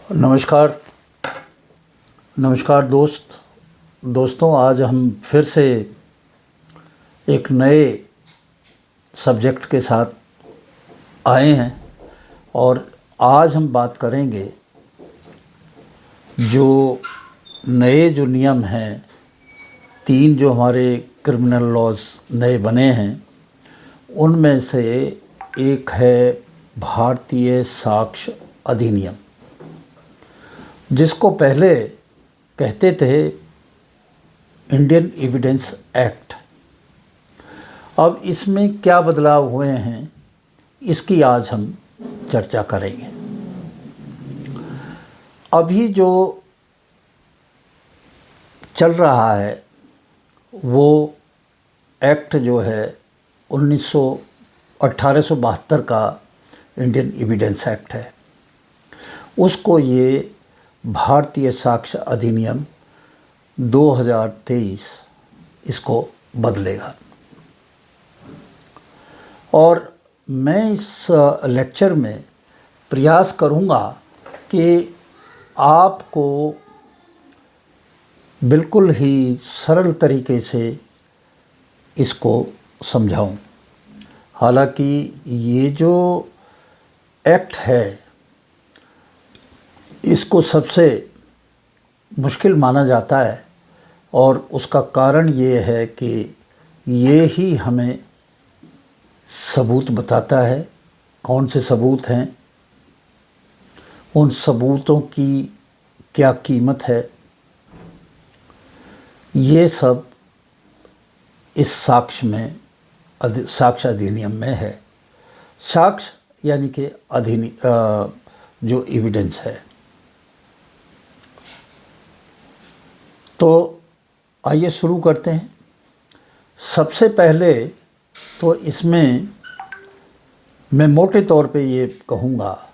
नमस्कार। नमस्कार दोस्तों, आज हम फिर से एक नए सब्जेक्ट के साथ आए हैं और आज हम बात करेंगे जो जो नियम हैं, 3 जो हमारे क्रिमिनल लॉज नए बने हैं उनमें से एक है भारतीय साक्ष्य अधिनियम, जिसको पहले कहते थे इंडियन एविडेंस एक्ट। अब इसमें क्या बदलाव हुए हैं इसकी आज हम चर्चा करेंगे। अभी जो चल रहा है वो एक्ट जो है 1872 का इंडियन एविडेंस एक्ट है। उसको ये भारतीय साक्ष्य अधिनियम 2023 इसको बदलेगा। और मैं इस लेक्चर में प्रयास करूँगा कि आपको बिल्कुल ही सरल तरीके से इसको समझाऊं। हालांकि ये जो एक्ट है इसको सबसे मुश्किल माना जाता है और उसका कारण ये है कि ये ही हमें सबूत बताता है। कौन से सबूत हैं, उन सबूतों की क्या कीमत है, ये सब इस साक्ष्य अधिनियम में है। साक्ष्य यानी कि जो एविडेंस है। तो आइए शुरू करते हैं। सबसे पहले तो इसमें मैं मोटे तौर पे ये कहूँगा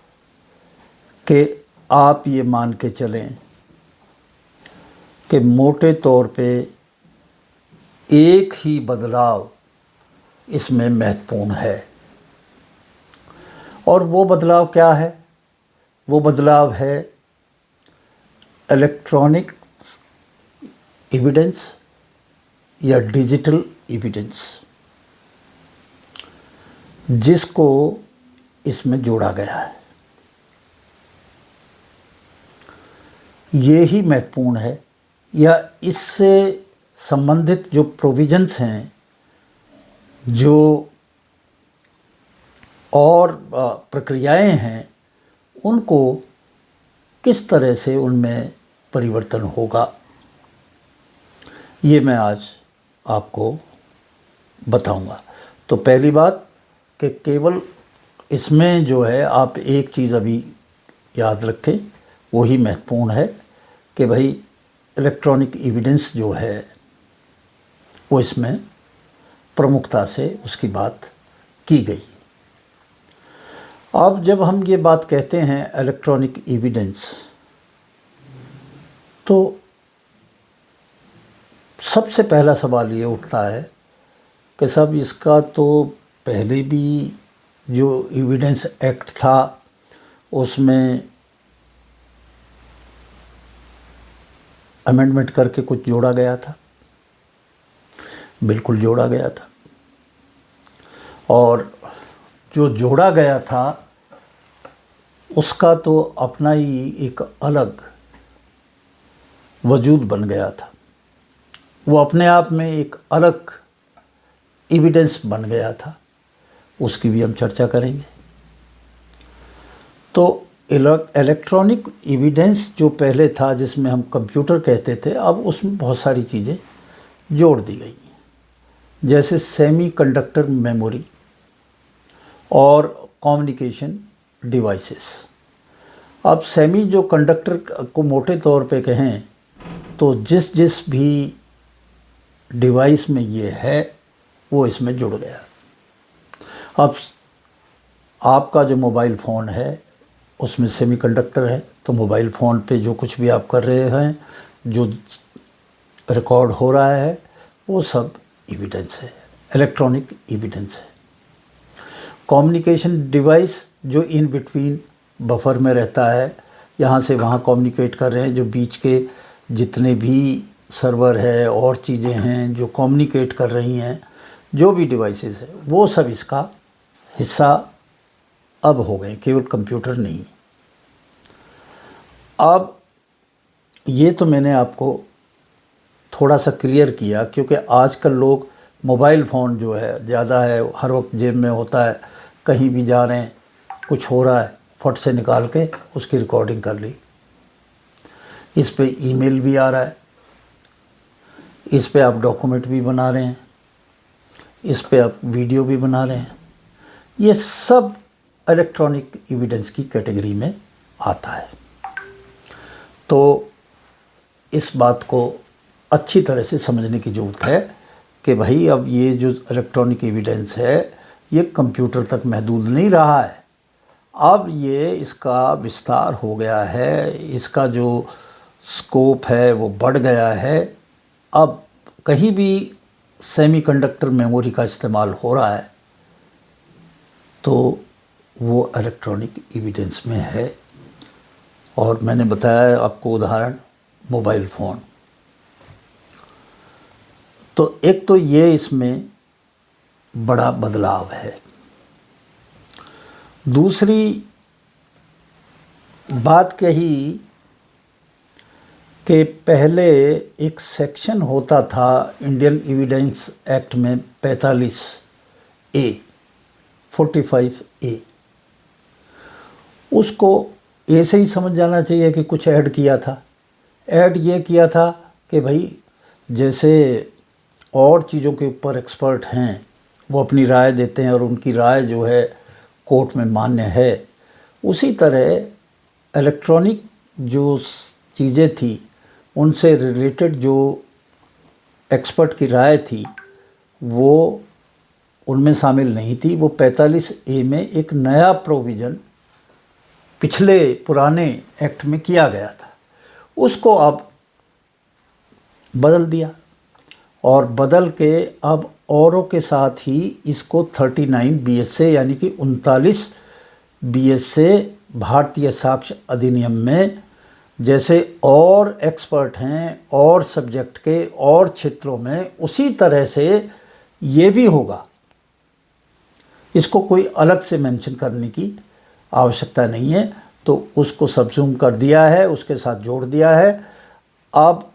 कि आप ये मान के चलें कि मोटे तौर पे एक ही बदलाव इसमें महत्वपूर्ण है। और वो बदलाव क्या है? वो बदलाव है इलेक्ट्रॉनिक एविडेंस या डिजिटल एविडेंस, जिसको इसमें जोड़ा गया है। ये ही महत्वपूर्ण है, या इससे संबंधित जो प्रोविजंस हैं, जो और प्रक्रियाएं हैं, उनको किस तरह से उनमें परिवर्तन होगा, ये मैं आज आपको बताऊंगा। तो पहली बात कि केवल इसमें जो है आप एक चीज़ अभी याद रखें, वही महत्वपूर्ण है कि भाई इलेक्ट्रॉनिक एविडेंस जो है वो इसमें प्रमुखता से उसकी बात की गई। अब जब हम ये बात कहते हैं इलेक्ट्रॉनिक एविडेंस, तो सबसे पहला सवाल ये उठता है कि साहब इसका तो पहले भी जो एविडेंस एक्ट था उसमें अमेंडमेंट करके कुछ जोड़ा गया था। बिल्कुल जोड़ा गया था, और जो जोड़ा गया था उसका तो अपना ही एक अलग वजूद बन गया था। वो अपने आप में एक अलग एविडेंस बन गया था, उसकी भी हम चर्चा करेंगे। तो इलेक्ट्रॉनिक एविडेंस जो पहले था, जिसमें हम कंप्यूटर कहते थे, अब उसमें बहुत सारी चीज़ें जोड़ दी गई हैं, जैसे सेमी कंडक्टर मेमोरी और कम्युनिकेशन डिवाइसेस। अब सेमी जो कंडक्टर को मोटे तौर पे कहें तो जिस भी डिवाइस में ये है वो इसमें जुड़ गया। अब आपका जो मोबाइल फ़ोन है उसमें सेमीकंडक्टर है, तो मोबाइल फ़ोन पे जो कुछ भी आप कर रहे हैं, जो रिकॉर्ड हो रहा है, वो सब एविडेंस है, इलेक्ट्रॉनिक एविडेंस है। कम्युनिकेशन डिवाइस जो इन बिटवीन बफर में रहता है, यहाँ से वहाँ कम्युनिकेट कर रहे हैं, जो बीच के जितने भी सर्वर है और चीज़ें हैं जो कम्युनिकेट कर रही हैं, जो भी डिवाइसेस है वो सब इसका हिस्सा अब हो गए, केवल कंप्यूटर नहीं। अब ये तो मैंने आपको थोड़ा सा क्लियर किया, क्योंकि आजकल लोग मोबाइल फ़ोन जो है ज़्यादा है, हर वक्त जेब में होता है, कहीं भी जा रहे हैं, कुछ हो रहा है, फट से निकाल के उसकी रिकॉर्डिंग कर ली। इस पे ईमेल भी आ रहा है, इस पे आप डॉक्यूमेंट भी बना रहे हैं, इस पे आप वीडियो भी बना रहे हैं। ये सब इलेक्ट्रॉनिक एविडेंस की कैटेगरी में आता है। तो इस बात को अच्छी तरह से समझने की ज़रूरत है कि भाई अब ये जो इलेक्ट्रॉनिक एविडेंस है ये कंप्यूटर तक महदूद नहीं रहा है, अब ये इसका विस्तार हो गया है, इसका जो स्कोप है वो बढ़ गया है। अब कहीं भी सेमीकंडक्टर मेमोरी का इस्तेमाल हो रहा है तो वो इलेक्ट्रॉनिक एविडेंस में है। और मैंने बताया आपको उदाहरण मोबाइल फ़ोन। तो एक तो ये इसमें बड़ा बदलाव है। दूसरी बात कही कि पहले एक सेक्शन होता था इंडियन एविडेंस एक्ट में 45A, उसको ऐसे ही समझ जाना चाहिए कि कुछ ऐड किया था। ऐड ये किया था कि भाई जैसे और चीज़ों के ऊपर एक्सपर्ट हैं वो अपनी राय देते हैं और उनकी राय जो है कोर्ट में मान्य है, उसी तरह इलेक्ट्रॉनिक जो चीज़ें थी उनसे रिलेटेड जो एक्सपर्ट की राय थी वो उनमें शामिल नहीं थी। वो 45A में एक नया प्रोविज़न पिछले पुराने एक्ट में किया गया था, उसको अब बदल दिया और बदल के अब औरों के साथ ही इसको 39BS से यानी कि 39BS से भारतीय साक्ष्य अधिनियम में जैसे और एक्सपर्ट हैं और सब्जेक्ट के और क्षेत्रों में, उसी तरह से ये भी होगा। इसको कोई अलग से मेंशन करने की आवश्यकता नहीं है, तो उसको सबसूम कर दिया है, उसके साथ जोड़ दिया है। अब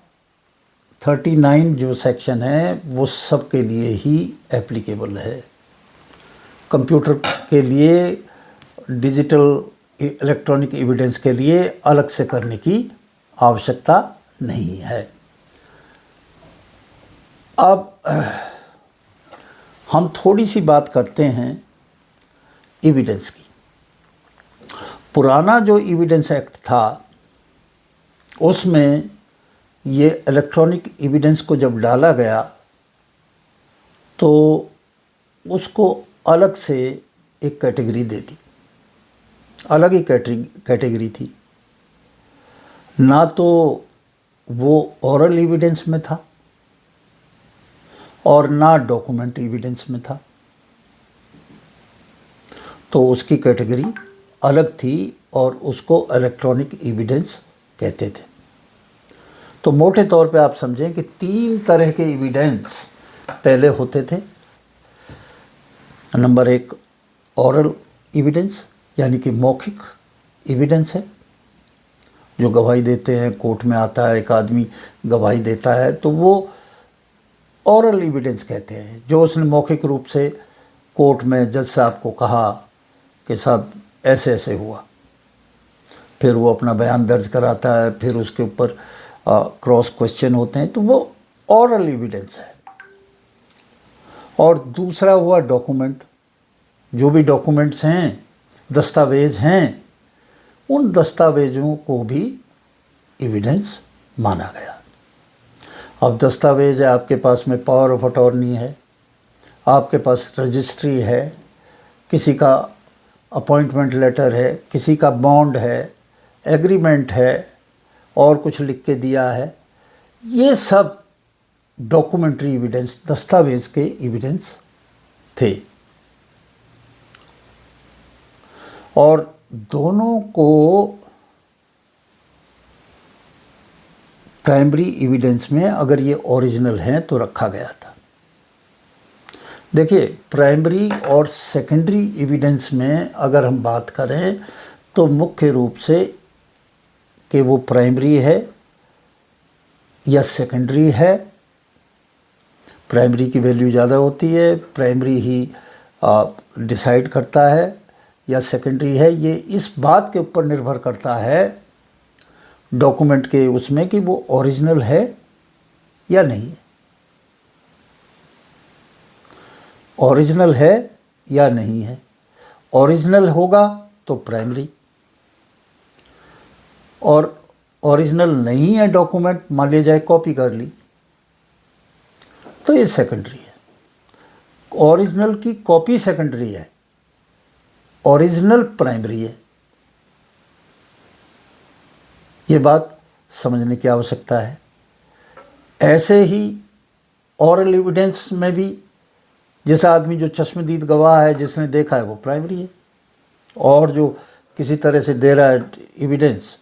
39 जो सेक्शन है वो सब के लिए ही एप्लीकेबल है। कंप्यूटर के लिए, डिजिटल इलेक्ट्रॉनिक एविडेंस के लिए अलग से करने की आवश्यकता नहीं है। अब हम थोड़ी सी बात करते हैं एविडेंस की। पुराना जो एविडेंस एक्ट था उसमें ये इलेक्ट्रॉनिक एविडेंस को जब डाला गया तो उसको अलग से एक कैटेगरी दे दी, अलग ही कैटेगरी थी। ना तो वो ओरल एविडेंस में था और ना डॉक्यूमेंट एविडेंस में था, तो उसकी कैटेगरी अलग थी और उसको इलेक्ट्रॉनिक एविडेंस कहते थे। तो मोटे तौर पे आप समझें कि 3 तरह के एविडेंस पहले होते थे। नंबर 1 ओरल एविडेंस यानी कि मौखिक एविडेंस है, जो गवाही देते हैं, कोर्ट में आता है एक आदमी गवाही देता है तो वो ओरल एविडेंस कहते हैं, जो उसने मौखिक रूप से कोर्ट में जज साहब को कहा कि साहब ऐसे ऐसे हुआ, फिर वो अपना बयान दर्ज कराता है, फिर उसके ऊपर क्रॉस क्वेश्चन होते हैं, तो वो ओरल एविडेंस है। और दूसरा हुआ डॉक्यूमेंट, जो भी डॉक्यूमेंट्स हैं, दस्तावेज हैं, उन दस्तावेजों को भी एविडेंस माना गया। अब दस्तावेज है, आपके पास में पावर ऑफ अटॉर्नी है, आपके पास रजिस्ट्री है, किसी का अपॉइंटमेंट लेटर है, किसी का बॉन्ड है, एग्रीमेंट है और कुछ लिख के दिया है, ये सब डॉक्यूमेंट्री एविडेंस, दस्तावेज के एविडेंस थे। और दोनों को प्राइमरी एविडेंस में अगर ये ओरिजिनल हैं तो रखा गया था। देखिए, प्राइमरी और सेकेंडरी एविडेंस में अगर हम बात करें तो मुख्य रूप से कि वो प्राइमरी है या सेकेंडरी है। प्राइमरी की वैल्यू ज़्यादा होती है, प्राइमरी ही डिसाइड करता है, या सेकेंडरी है, ये इस बात के ऊपर निर्भर करता है डॉक्यूमेंट के उसमें कि वो ओरिजिनल है या नहीं है। ओरिजिनल है या नहीं है। ओरिजिनल होगा तो प्राइमरी, और ओरिजिनल नहीं है डॉक्यूमेंट, मान लिया जाए कॉपी कर ली, तो ये सेकेंडरी है। ओरिजिनल की कॉपी सेकेंडरी है, ओरिजिनल प्राइमरी है। ये बात समझने की आवश्यकता है। ऐसे ही ओरल एविडेंस में भी जैसा आदमी जो चश्मदीद गवाह है, जिसने देखा है, वो प्राइमरी है, और जो किसी तरह से दे रहा है एविडेंस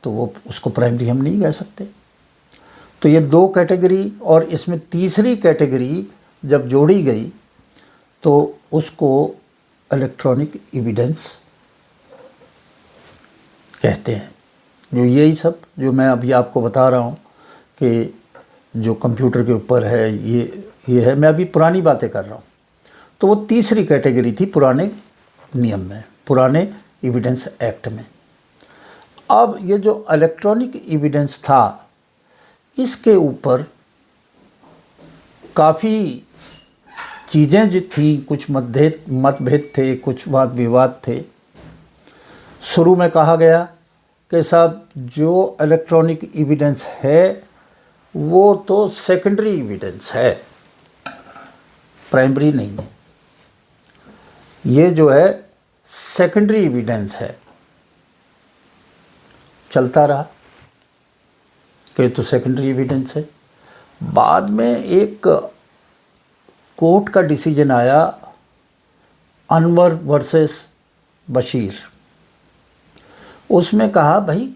तो वो उसको प्राइमरी हम नहीं कह सकते। तो ये दो कैटेगरी, और इसमें तीसरी कैटेगरी जब जोड़ी गई तो उसको इलेक्ट्रॉनिक एविडेंस कहते हैं। जो यही सब जो मैं अभी आपको बता रहा हूँ कि जो कंप्यूटर के ऊपर है, ये है, मैं अभी पुरानी बातें कर रहा हूँ। तो वो तीसरी कैटेगरी थी पुराने नियम में, पुराने एविडेंस एक्ट में। अब ये जो इलेक्ट्रॉनिक एविडेंस था, इसके ऊपर काफ़ी चीज़ें जो थी, कुछ मतभेद थे, कुछ वाद विवाद थे। शुरू में कहा गया कि साहब जो इलेक्ट्रॉनिक एविडेंस है वो तो सेकेंडरी एविडेंस है, प्राइमरी नहीं है। ये जो है सेकेंडरी एविडेंस है। चलता रहा कि तो सेकेंडरी एविडेंस है। बाद में एक कोर्ट का डिसीजन आया, अनवर वर्सेस बशीर। उसमें कहा भाई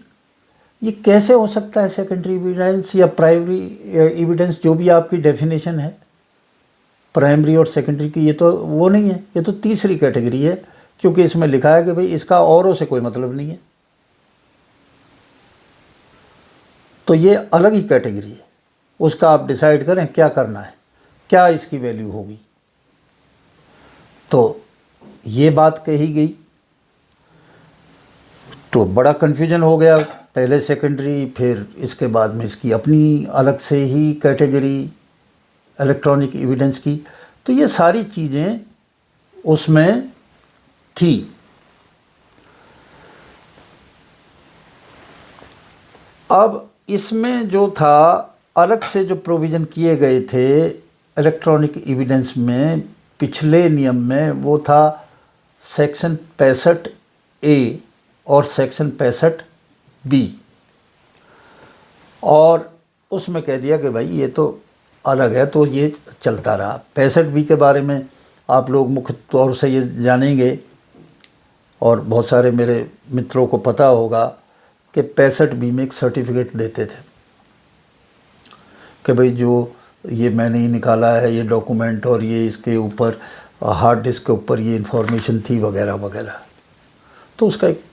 ये कैसे हो सकता है सेकेंडरी एविडेंस या प्राइमरी एविडेंस, जो भी आपकी डेफिनेशन है प्राइमरी और सेकेंडरी की, ये तो वो नहीं है, ये तो तीसरी कैटेगरी है, क्योंकि इसमें लिखा है कि भाई इसका औरों से कोई मतलब नहीं है। तो ये अलग ही कैटेगरी है, उसका आप डिसाइड करें क्या करना है, क्या इसकी वैल्यू होगी। तो ये बात कही गई तो बड़ा कन्फ्यूजन हो गया। पहले सेकेंडरी, फिर इसके बाद में इसकी अपनी अलग से ही कैटेगरी इलेक्ट्रॉनिक एविडेंस की। तो ये सारी चीज़ें उसमें थी। अब इसमें जो था अलग से जो प्रोविज़न किए गए थे इलेक्ट्रॉनिक एविडेंस में पिछले नियम में, वो था सेक्शन 65A और सेक्शन 65B। और उसमें कह दिया कि भाई ये तो अलग है, तो ये चलता रहा। 65B के बारे में आप लोग मुख्य तौर से ये जानेंगे, और बहुत सारे मेरे मित्रों को पता होगा कि 65B में एक सर्टिफिकेट देते थे कि भाई जो ये मैंने ही निकाला है ये डॉक्यूमेंट, और ये इसके ऊपर हार्ड डिस्क के ऊपर ये इन्फॉर्मेशन थी वगैरह वगैरह। तो उसका एक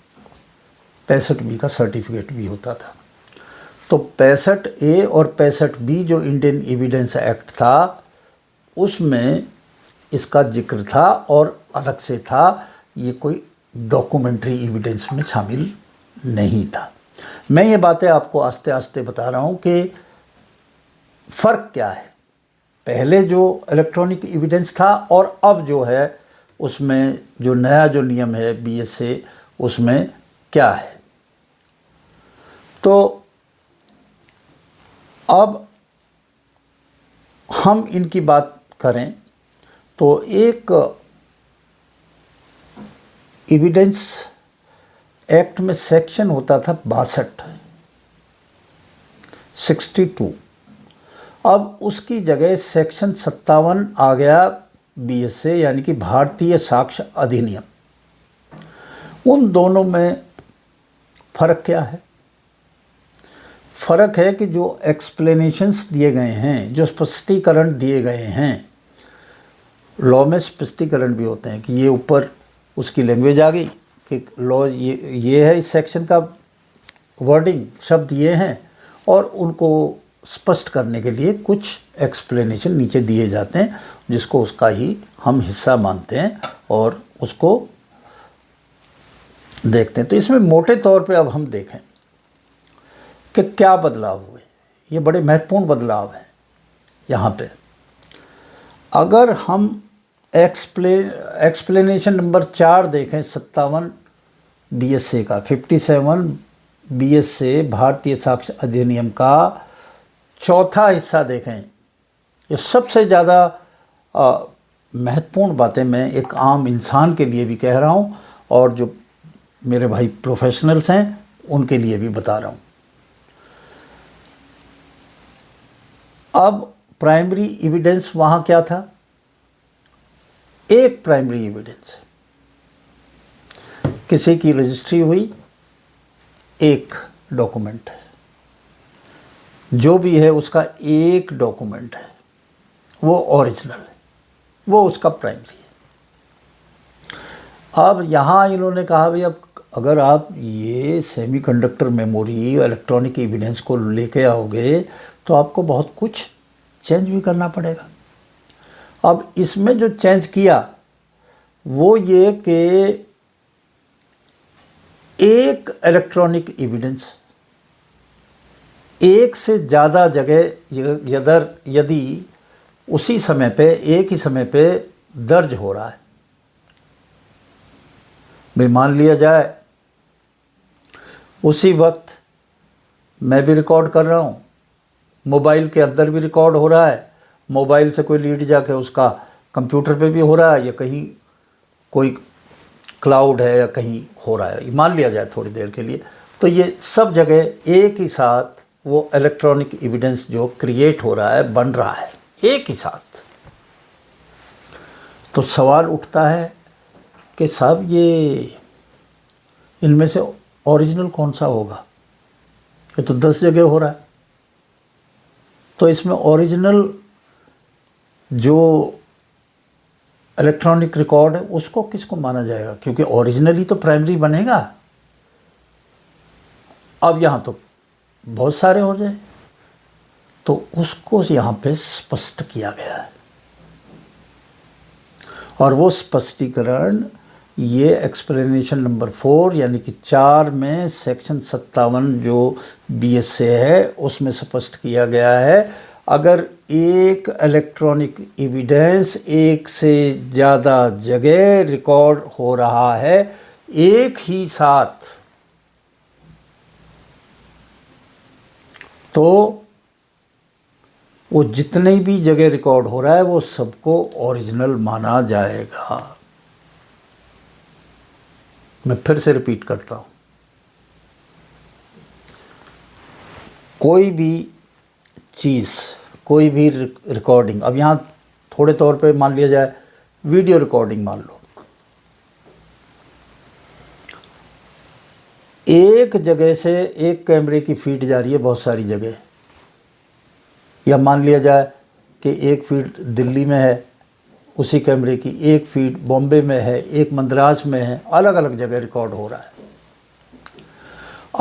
65B का सर्टिफिकेट भी होता था। तो 65A और 65B जो इंडियन एविडेंस एक्ट था, उसमें इसका जिक्र था और अलग से था, ये कोई डॉक्यूमेंट्री एविडेंस में शामिल नहीं था। मैं ये बातें आपको आस्ते आस्ते बता रहा हूँ कि फ़र्क क्या है पहले जो इलेक्ट्रॉनिक एविडेंस था और अब जो है उसमें जो नया जो नियम है BSA, उसमें क्या है। तो अब हम इनकी बात करें तो एक एविडेंस एक्ट में सेक्शन होता था 62। अब उसकी जगह सेक्शन 57 आ गया BSA, यानी कि भारतीय साक्ष्य अधिनियम। उन दोनों में फ़र्क क्या है? फ़र्क है कि जो एक्सप्लेनेशंस दिए गए हैं, जो स्पष्टीकरण दिए गए हैं, लॉ में स्पष्टीकरण भी होते हैं कि ये ऊपर उसकी लैंग्वेज आ गई कि लॉ ये है, इस सेक्शन का वर्डिंग, शब्द ये हैं, और उनको स्पष्ट करने के लिए कुछ एक्सप्लेनेशन नीचे दिए जाते हैं जिसको उसका ही हम हिस्सा मानते हैं और उसको देखते हैं। तो इसमें मोटे तौर पे अब हम देखें कि क्या बदलाव हुए। ये बड़े महत्वपूर्ण बदलाव हैं यहाँ पे। अगर हम एक्सप्लेनेशन नंबर 4 देखें 57 BSA का, 57 BSA भारतीय साक्ष्य अधिनियम का चौथा हिस्सा देखें, ये सबसे ज़्यादा महत्वपूर्ण बातें मैं एक आम इंसान के लिए भी कह रहा हूँ और जो मेरे भाई प्रोफेशनल्स हैं उनके लिए भी बता रहा हूँ। अब प्राइमरी एविडेंस वहाँ क्या था? एक प्राइमरी एविडेंस है, किसी की रजिस्ट्री हुई, एक डॉक्यूमेंट है, जो भी है उसका एक डॉक्यूमेंट है, वो ओरिजिनल है, वो उसका प्राइमरी है। अब यहाँ इन्होंने कहा भाई अब अगर आप ये सेमीकंडक्टर मेमोरी इलेक्ट्रॉनिक एविडेंस को लेके आओगे तो आपको बहुत कुछ चेंज भी करना पड़ेगा। अब इसमें जो चेंज किया वो ये कि एक इलेक्ट्रॉनिक एविडेंस एक से ज़्यादा जगह यदि उसी समय पे एक ही समय पे दर्ज हो रहा है, भी मान लिया जाए उसी वक्त मैं भी रिकॉर्ड कर रहा हूँ, मोबाइल के अंदर भी रिकॉर्ड हो रहा है, मोबाइल से कोई लीड जाके उसका कंप्यूटर पे भी हो रहा है, या कहीं कोई क्लाउड है या कहीं हो रहा है, मान लिया जाए थोड़ी देर के लिए, तो ये सब जगह एक ही साथ वो इलेक्ट्रॉनिक एविडेंस जो क्रिएट हो रहा है, बन रहा है एक ही साथ। तो सवाल उठता है कि साहब ये इनमें से ओरिजिनल कौन सा होगा? ये तो 10 जगह हो रहा है, तो इसमें ओरिजिनल जो इलेक्ट्रॉनिक रिकॉर्ड है उसको किसको माना जाएगा? क्योंकि ओरिजिनली तो प्राइमरी बनेगा। अब यहाँ तो बहुत सारे हो जाए, तो उसको यहाँ पे स्पष्ट किया गया है, और वो स्पष्टीकरण ये एक्सप्लेनेशन नंबर 4 यानी कि 4 में सेक्शन 57 जो BSA है उसमें स्पष्ट किया गया है। अगर एक इलेक्ट्रॉनिक एविडेंस एक से ज़्यादा जगह रिकॉर्ड हो रहा है एक ही साथ, तो वो जितने भी जगह रिकॉर्ड हो रहा है वो सबको ओरिजिनल माना जाएगा। मैं फिर से रिपीट करता हूँ, कोई भी चीज़, कोई भी रिकॉर्डिंग, अब यहाँ थोड़े तौर पे मान लिया जाए वीडियो रिकॉर्डिंग मान लो, एक जगह से एक कैमरे की फीड जा रही है बहुत सारी जगह, या मान लिया जाए कि एक फीड दिल्ली में है, उसी कैमरे की एक फीड बॉम्बे में है, एक मद्रास में है, अलग अलग जगह रिकॉर्ड हो रहा है।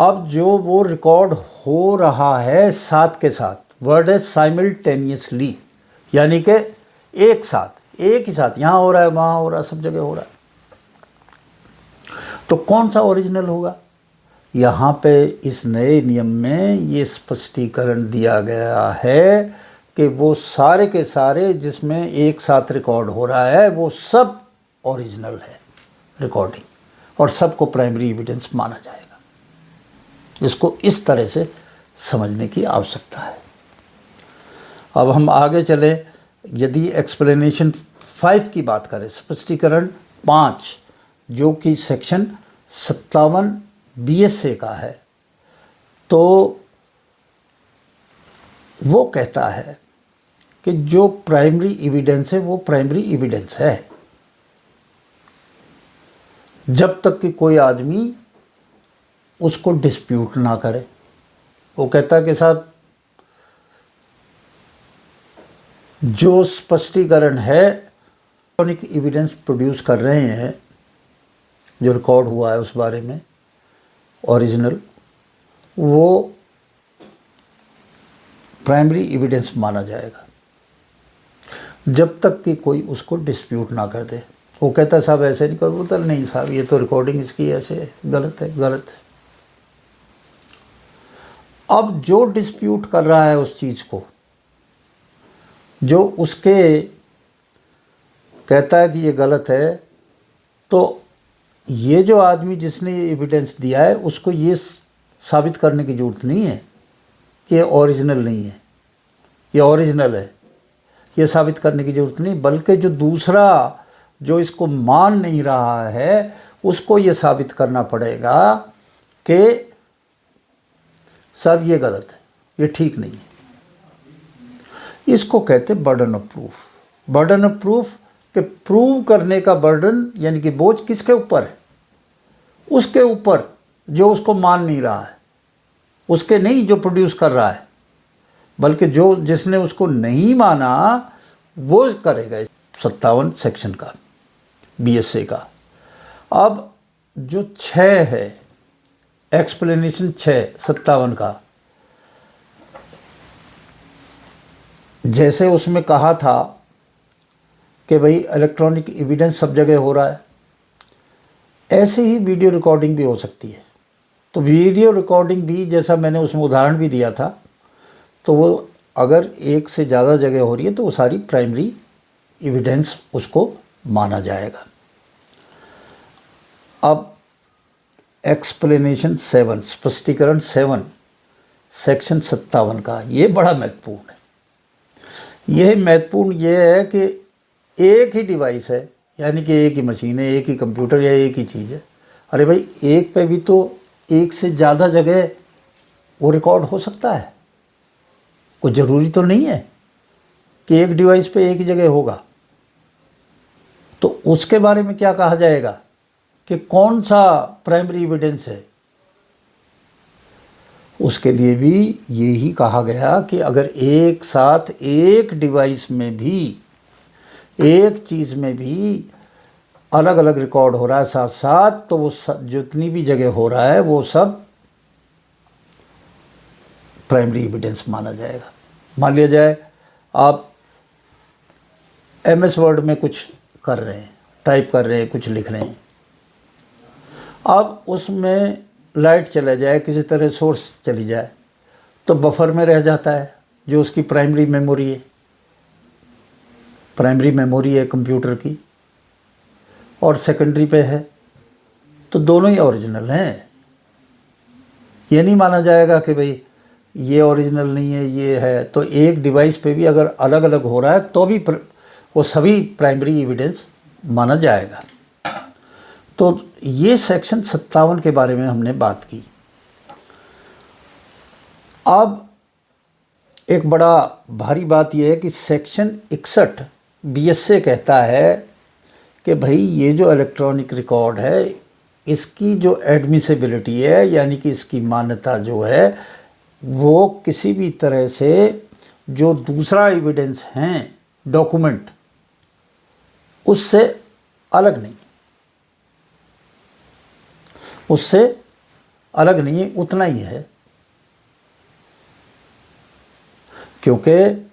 अब जो वो रिकॉर्ड हो रहा है साथ के साथ, वर्ड है साइमल्टेनियसली, यानी कि एक साथ, एक ही साथ, यहाँ हो रहा है वहाँ हो रहा है, सब जगह हो रहा है, तो कौन सा ओरिजिनल होगा? यहाँ पे इस नए नियम में ये स्पष्टीकरण दिया गया है कि वो सारे के सारे जिसमें एक साथ रिकॉर्ड हो रहा है वो सब ओरिजिनल है रिकॉर्डिंग, और सबको प्राइमरी एविडेंस माना जाएगा। इसको इस तरह से समझने की आवश्यकता है। अब हम आगे चलें, यदि एक्सप्लेनेशन 5 की बात करें, स्पष्टीकरण 5 जो कि सेक्शन 57 BSA का है, तो वो कहता है कि जो प्राइमरी एविडेंस है वो प्राइमरी एविडेंस है जब तक कि कोई आदमी उसको डिस्प्यूट ना करे, वो कहता है कि साहब जो स्पष्टीकरण है इलेक्ट्रॉनिक एविडेंस प्रोड्यूस कर रहे हैं, जो रिकॉर्ड हुआ है उस बारे में ओरिजिनल, वो प्राइमरी एविडेंस माना जाएगा जब तक कि कोई उसको डिस्प्यूट ना कर दे। वो कहता है साहब ऐसे नहीं कर, बोलता नहीं साहब ये तो रिकॉर्डिंग इसकी ऐसे है, गलत है, गलत है। अब जो डिस्प्यूट कर रहा है उस चीज़ को, जो उसके कहता है कि ये गलत है, तो ये जो आदमी जिसने ये एविडेंस दिया है उसको ये साबित करने की ज़रूरत नहीं है कि ये ओरिजिनल नहीं है, ये ओरिजिनल है, ये साबित करने की ज़रूरत नहीं, बल्कि जो दूसरा जो इसको मान नहीं रहा है उसको ये साबित करना पड़ेगा कि साहब ये गलत है, ये ठीक नहीं है। इसको कहते burden of proof. Burden of proof कि प्रूव करने का बर्डन यानी कि बोझ किसके ऊपर है? उसके ऊपर जो उसको मान नहीं रहा है, उसके नहीं जो प्रोड्यूस कर रहा है, बल्कि जो जिसने उसको नहीं माना वो करेगा। 57 सेक्शन का BSA का। अब जो 6 है एक्सप्लेनेशन 6 57 का, जैसे उसमें कहा था कि भाई इलेक्ट्रॉनिक एविडेंस सब जगह हो रहा है, ऐसे ही वीडियो रिकॉर्डिंग भी हो सकती है। तो वीडियो रिकॉर्डिंग भी जैसा मैंने उसमें उदाहरण भी दिया था, तो वो अगर एक से ज़्यादा जगह हो रही है तो वो सारी प्राइमरी एविडेंस उसको माना जाएगा। अब एक्सप्लेनेशन 7 स्पष्टीकरण 7 सेक्शन 57 का, ये बड़ा महत्वपूर्ण है। यह महत्वपूर्ण ये है कि एक ही डिवाइस है, यानी कि एक ही मशीन है, एक ही कंप्यूटर या एक ही चीज़ है। अरे भाई एक पे भी तो एक से ज़्यादा जगह वो रिकॉर्ड हो सकता है, कोई ज़रूरी तो नहीं है कि एक डिवाइस पे एक ही जगह होगा। तो उसके बारे में क्या कहा जाएगा कि कौन सा प्राइमरी एविडेंस है? उसके लिए भी यही कहा गया कि अगर एक साथ एक डिवाइस में भी एक चीज़ में भी अलग अलग रिकॉर्ड हो रहा है साथ साथ, तो वो जितनी भी जगह हो रहा है वो सब प्राइमरी एविडेंस माना जाएगा। मान लिया जाए आप MS वर्ड में कुछ कर रहे हैं, टाइप कर रहे हैं, कुछ लिख रहे हैं, अब उसमें लाइट चला जाए, किसी तरह सोर्स चली जाए, तो बफर में रह जाता है जो उसकी प्राइमरी मेमोरी है। प्राइमरी मेमोरी है कंप्यूटर की और सेकेंडरी पे है, तो दोनों ही ओरिजिनल हैं। ये नहीं माना जाएगा कि भाई ये ओरिजिनल नहीं है ये है। तो एक डिवाइस पे भी अगर अलग अलग हो रहा है तो भी वो सभी प्राइमरी एविडेंस माना जाएगा। तो ये सेक्शन 57 के बारे में हमने बात की। अब एक बड़ा भारी बात यह है कि सेक्शन 61 BSA कहता है कि भाई ये जो इलेक्ट्रॉनिक रिकॉर्ड है इसकी जो एडमिसिबिलिटी है, यानी कि इसकी मान्यता जो है वो किसी भी तरह से जो दूसरा एविडेंस हैं डॉक्यूमेंट उससे अलग नहीं, उससे अलग नहीं है, उतना ही है। क्योंकि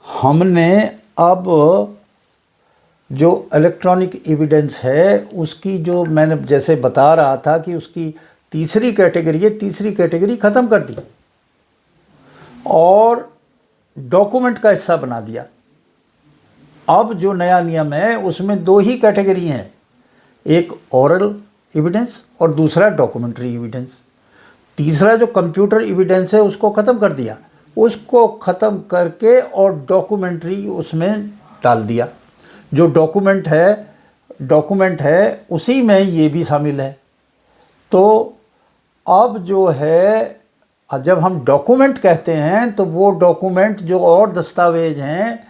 हमने अब जो इलेक्ट्रॉनिक एविडेंस है उसकी जो मैंने जैसे बता रहा था कि उसकी तीसरी कैटेगरी है, तीसरी कैटेगरी ख़त्म कर दी और डॉक्यूमेंट का हिस्सा बना दिया। अब जो नया नियम है उसमें 2 ही कैटेगरी हैं, एक ओरल एविडेंस और दूसरा डॉक्यूमेंट्री एविडेंस। तीसरा जो कंप्यूटर एविडेंस है उसको ख़त्म कर दिया, उसको ख़त्म करके और डॉक्यूमेंट्री उसमें डाल दिया। जो डॉक्यूमेंट है उसी में ये भी शामिल है। तो अब जो है जब हम डॉक्यूमेंट कहते हैं तो वो डॉक्यूमेंट जो और दस्तावेज हैं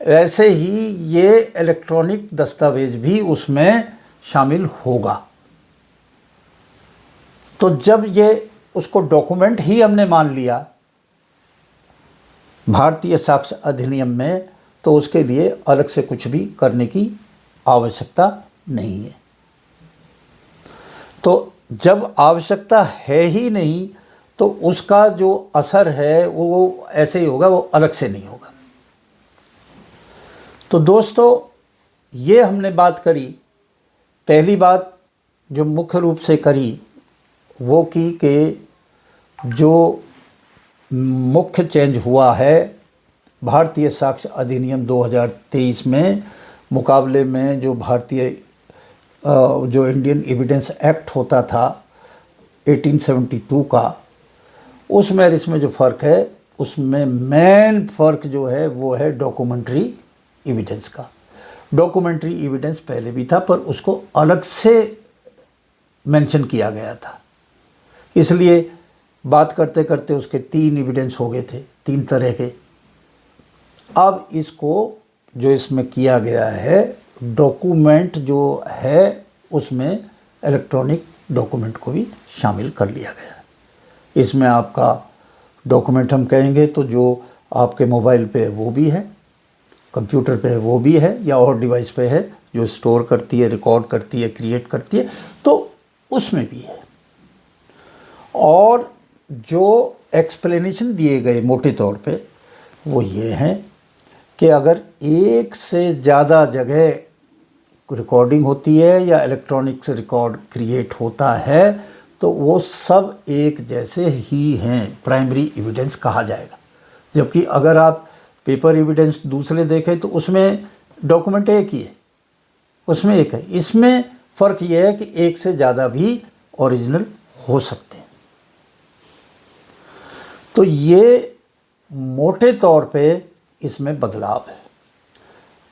ऐसे ही ये इलेक्ट्रॉनिक दस्तावेज भी उसमें शामिल होगा। तो जब ये उसको डॉक्यूमेंट ही हमने मान लिया भारतीय साक्ष्य अधिनियम में, तो उसके लिए अलग से कुछ भी करने की आवश्यकता नहीं है। तो जब आवश्यकता है ही नहीं तो उसका जो असर है वो ऐसे ही होगा, वो अलग से नहीं होगा। तो दोस्तों, ये हमने बात करी। पहली बात जो मुख्य रूप से करी वो की कि जो मुख्य चेंज हुआ है भारतीय साक्ष्य अधिनियम 2023 में मुकाबले में जो जो इंडियन एविडेंस एक्ट होता था 1872 का, उसमें और इसमें जो फ़र्क है, उसमें मेन फ़र्क जो है वो है डॉक्यूमेंट्री एविडेंस का। डॉक्यूमेंट्री एविडेंस पहले भी था पर उसको अलग से मेंशन किया गया था, इसलिए बात करते करते उसके 3 एविडेंस हो गए थे, 3 तरह के। अब इसको जो इसमें किया गया है, डॉक्यूमेंट जो है उसमें इलेक्ट्रॉनिक डॉक्यूमेंट को भी शामिल कर लिया गया है। इसमें आपका डॉक्यूमेंट हम कहेंगे तो जो आपके मोबाइल पे है वो भी है, कंप्यूटर पे है वो भी है, या और डिवाइस पे है जो स्टोर करती है, रिकॉर्ड करती है, क्रिएट करती है, तो उसमें भी है। और जो एक्सप्लेनेशन दिए गए मोटे तौर पे वो ये हैं कि अगर एक से ज़्यादा जगह रिकॉर्डिंग होती है या इलेक्ट्रॉनिक से रिकॉर्ड क्रिएट होता है तो वो सब एक जैसे ही हैं, प्राइमरी एविडेंस कहा जाएगा। जबकि अगर आप पेपर एविडेंस दूसरे देखें तो उसमें डॉक्यूमेंट एक ही है, उसमें एक है। इसमें फ़र्क ये है कि एक से ज़्यादा भी ओरिजिनल हो सकते हैं। तो ये मोटे तौर पे इसमें बदलाव है।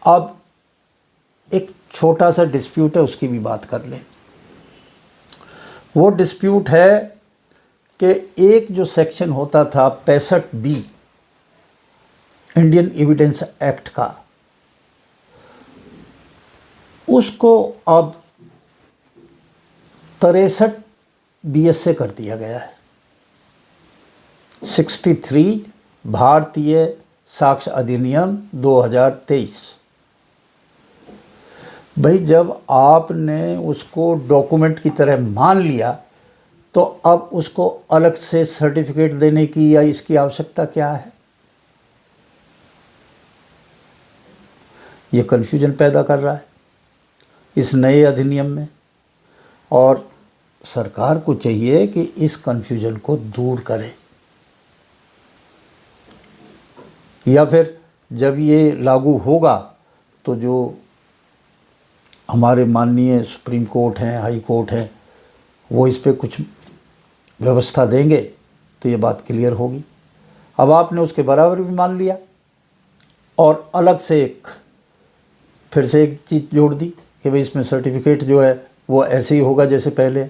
अब एक छोटा सा डिस्प्यूट है, उसकी भी बात कर लें। वो डिस्प्यूट है कि एक जो सेक्शन होता था 65B इंडियन एविडेंस एक्ट का, उसको अब 63BS से कर दिया गया है। 63 भारतीय साक्ष्य अधिनियम 2023। भाई, जब आपने उसको डॉक्यूमेंट की तरह मान लिया तो अब उसको अलग से सर्टिफिकेट देने की या इसकी आवश्यकता क्या है? ये कन्फ्यूजन पैदा कर रहा है इस नए अधिनियम में, और सरकार को चाहिए कि इस कन्फ्यूजन को दूर करे, या फिर जब ये लागू होगा तो जो हमारे माननीय सुप्रीम कोर्ट हैं, हाई कोर्ट हैं, वो इस पे कुछ व्यवस्था देंगे तो ये बात क्लियर होगी। अब आपने उसके बराबर भी मान लिया और अलग से फिर से एक चीज़ जोड़ दी कि भाई इसमें सर्टिफिकेट जो है वो ऐसे ही होगा जैसे पहले,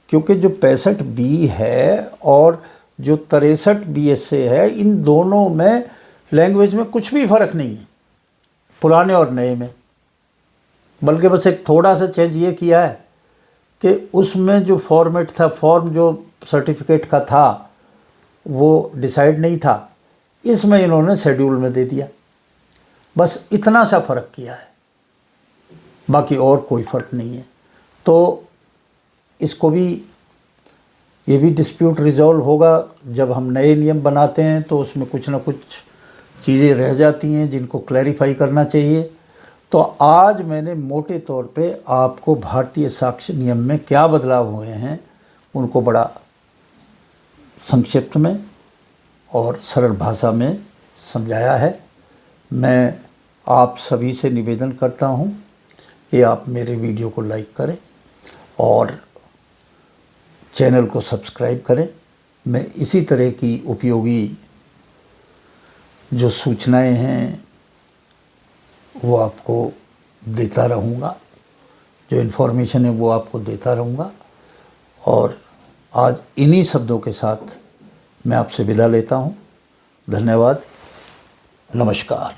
क्योंकि जो 65B है और जो 63BS से है, इन दोनों में लैंग्वेज में कुछ भी फ़र्क नहीं है पुराने और नए में, बल्कि बस एक थोड़ा सा चेंज ये किया है कि उसमें जो फॉर्मेट था, फॉर्म जो सर्टिफिकेट का था वो डिसाइड नहीं था, इसमें इन्होंने शेड्यूल में दे दिया। बस इतना सा फ़र्क किया है, बाकी और कोई फ़र्क नहीं है। तो इसको भी, ये भी डिस्प्यूट रिजॉल्व होगा। जब हम नए नियम बनाते हैं तो उसमें कुछ ना कुछ चीज़ें रह जाती हैं जिनको क्लैरिफाई करना चाहिए। तो आज मैंने मोटे तौर पे आपको भारतीय साक्ष्य नियम में क्या बदलाव हुए हैं उनको बड़ा संक्षिप्त में और सरल भाषा में समझाया है। मैं आप सभी से निवेदन करता हूं कि आप मेरे वीडियो को लाइक करें और चैनल को सब्सक्राइब करें। मैं इसी तरह की उपयोगी जो सूचनाएं हैं वो आपको देता रहूँगा, जो इन्फॉर्मेशन है वो आपको देता रहूँगा। और आज इन्हीं शब्दों के साथ मैं आपसे विदा लेता हूँ। धन्यवाद, नमस्कार।